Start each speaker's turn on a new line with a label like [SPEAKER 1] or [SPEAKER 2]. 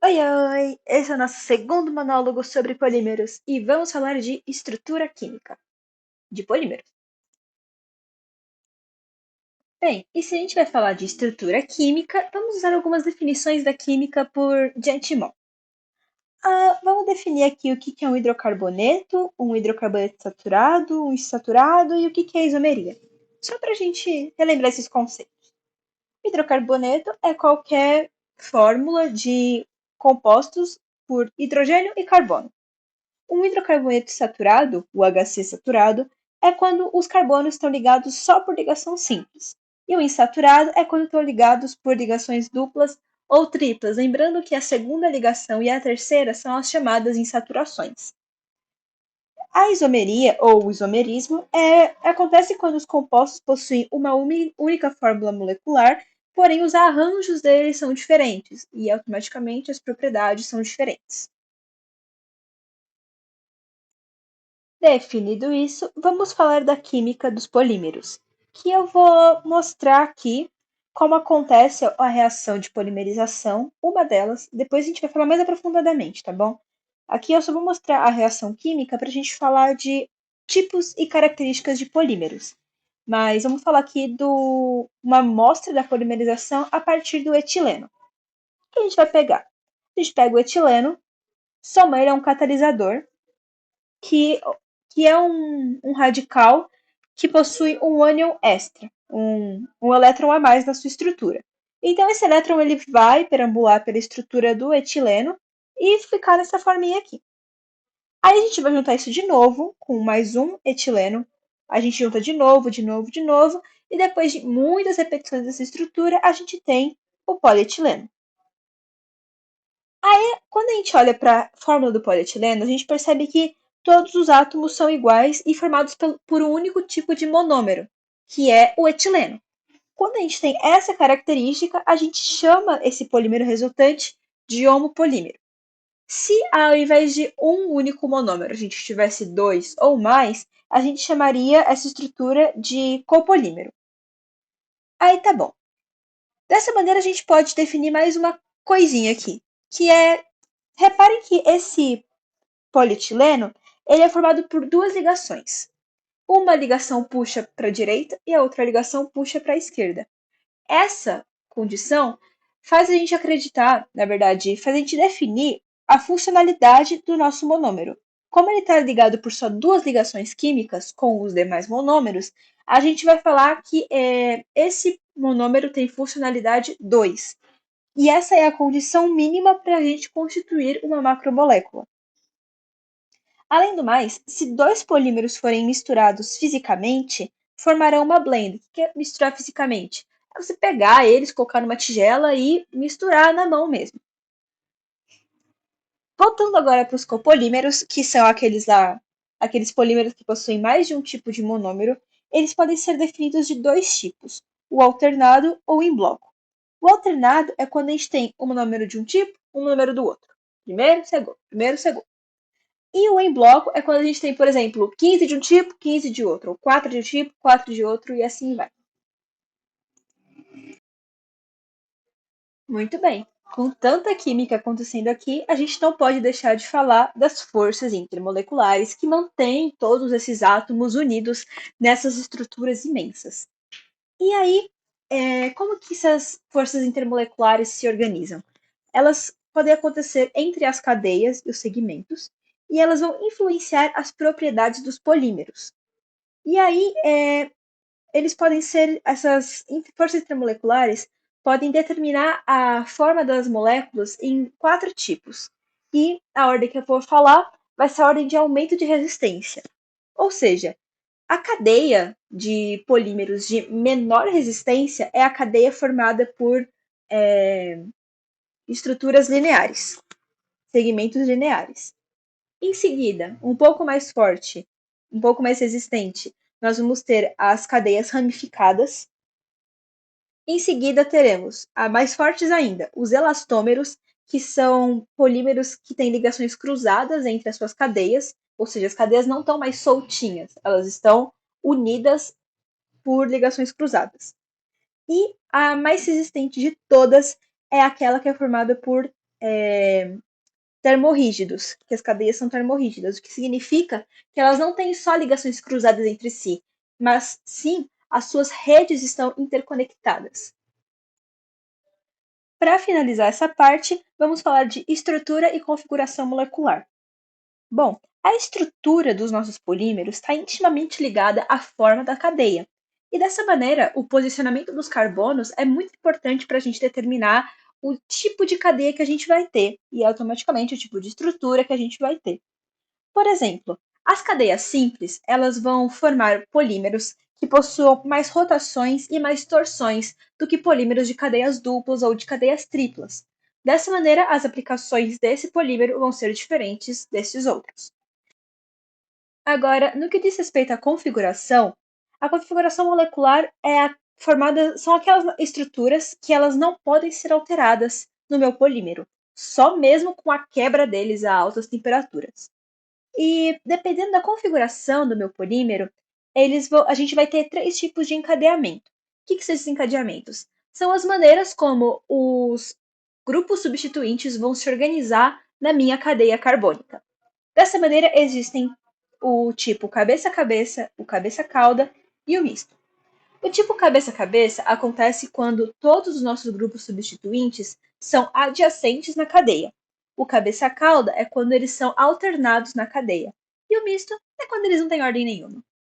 [SPEAKER 1] Oi, oi! Esse é o nosso segundo monólogo sobre polímeros e vamos falar de estrutura química de polímeros. Bem, e se a gente vai falar de estrutura química, vamos usar algumas definições da química de antemão. Vamos definir aqui o que é um hidrocarboneto saturado, um insaturado e o que é isomeria. Só para a gente relembrar esses conceitos. Hidrocarboneto é qualquer fórmula de compostos por hidrogênio e carbono. Um hidrocarboneto saturado, o HC saturado, é quando os carbonos estão ligados só por ligação simples. E o insaturado é quando estão ligados por ligações duplas ou triplas, lembrando que a segunda ligação e a terceira são as chamadas insaturações. A isomeria ou isomerismo acontece quando os compostos possuem uma única fórmula molecular, porém os arranjos deles são diferentes e automaticamente as propriedades são diferentes. Definido isso, vamos falar da química dos polímeros, que eu vou mostrar aqui como acontece a reação de polimerização, uma delas, depois a gente vai falar mais aprofundadamente, tá bom? Aqui eu só vou mostrar a reação química para a gente falar de tipos e características de polímeros. Mas vamos falar aqui de uma amostra da polimerização a partir do etileno. O que a gente vai pegar? A gente pega o etileno, soma ele a um catalisador, que, que é um radical que possui um ânion extra, um elétron a mais na sua estrutura. Então, esse elétron ele vai perambular pela estrutura do etileno e ficar nessa forminha aqui. Aí a gente vai juntar isso de novo com mais um etileno. A gente junta de novo, de novo, de novo. E depois de muitas repetições dessa estrutura, a gente tem o polietileno. Aí, quando a gente olha para a fórmula do polietileno, a gente percebe que todos os átomos são iguais e formados por um único tipo de monômero, que é o etileno. Quando a gente tem essa característica, a gente chama esse polímero resultante de homopolímero. Se ao invés de um único monômero a gente tivesse dois ou mais, a gente chamaria essa estrutura de copolímero. Aí tá bom. Dessa maneira a gente pode definir mais uma coisinha aqui, que é, reparem que esse polietileno ele é formado por duas ligações. Uma ligação puxa para a direita e a outra ligação puxa para a esquerda. Essa condição faz a gente acreditar, na verdade, faz a gente definir a funcionalidade do nosso monômero. Como ele está ligado por só duas ligações químicas com os demais monômeros, a gente vai falar que esse monômero tem funcionalidade 2. E essa é a condição mínima para a gente constituir uma macromolécula. Além do mais, se dois polímeros forem misturados fisicamente, formarão uma blend. O que é misturar fisicamente? É você pegar eles, colocar numa tigela e misturar na mão mesmo. Voltando agora para os copolímeros, que são aqueles polímeros que possuem mais de um tipo de monômero, eles podem ser definidos de dois tipos, o alternado ou em bloco. O alternado é quando a gente tem um monômero de um tipo, um monômero do outro. Primeiro, segundo, primeiro, segundo. E o em bloco é quando a gente tem, por exemplo, 15 de um tipo, 15 de outro, ou 4 de um tipo, 4 de outro, e assim vai. Muito bem. Com tanta química acontecendo aqui, a gente não pode deixar de falar das forças intermoleculares que mantêm todos esses átomos unidos nessas estruturas imensas. E aí, como que essas forças intermoleculares se organizam? Elas podem acontecer entre as cadeias e os segmentos, e elas vão influenciar as propriedades dos polímeros. E aí, eles podem ser, essas forças intermoleculares podem determinar a forma das moléculas em quatro tipos. E a ordem que eu vou falar vai ser a ordem de aumento de resistência. Ou seja, a cadeia de polímeros de menor resistência é a cadeia formada por estruturas lineares, segmentos lineares. Em seguida, um pouco mais forte, um pouco mais resistente, nós vamos ter as cadeias ramificadas. Em seguida, teremos, mais fortes ainda, os elastômeros, que são polímeros que têm ligações cruzadas entre as suas cadeias, ou seja, as cadeias não estão mais soltinhas, elas estão unidas por ligações cruzadas. E a mais resistente de todas é aquela que é formada por termorrígidos, que as cadeias são termorrígidas, o que significa que elas não têm só ligações cruzadas entre si, mas sim as suas redes estão interconectadas. Para finalizar essa parte, vamos falar de estrutura e configuração molecular. Bom, a estrutura dos nossos polímeros está intimamente ligada à forma da cadeia. E dessa maneira, o posicionamento dos carbonos é muito importante para a gente determinar o tipo de cadeia que a gente vai ter e automaticamente o tipo de estrutura que a gente vai ter. Por exemplo, as cadeias simples, elas vão formar polímeros que possuam mais rotações e mais torções do que polímeros de cadeias duplas ou de cadeias triplas. Dessa maneira, as aplicações desse polímero vão ser diferentes desses outros. Agora, no que diz respeito à configuração, a configuração molecular formada são aquelas estruturas que elas não podem ser alteradas no meu polímero, só mesmo com a quebra deles a altas temperaturas. E dependendo da configuração do meu polímero, a gente vai ter três tipos de encadeamento. O que são esses encadeamentos? São as maneiras como os grupos substituintes vão se organizar na minha cadeia carbônica. Dessa maneira, existem o tipo cabeça-cabeça, o cabeça-cauda e o misto. O tipo cabeça-cabeça acontece quando todos os nossos grupos substituintes são adjacentes na cadeia. O cabeça-cauda é quando eles são alternados na cadeia. E o misto é quando eles não têm ordem nenhuma.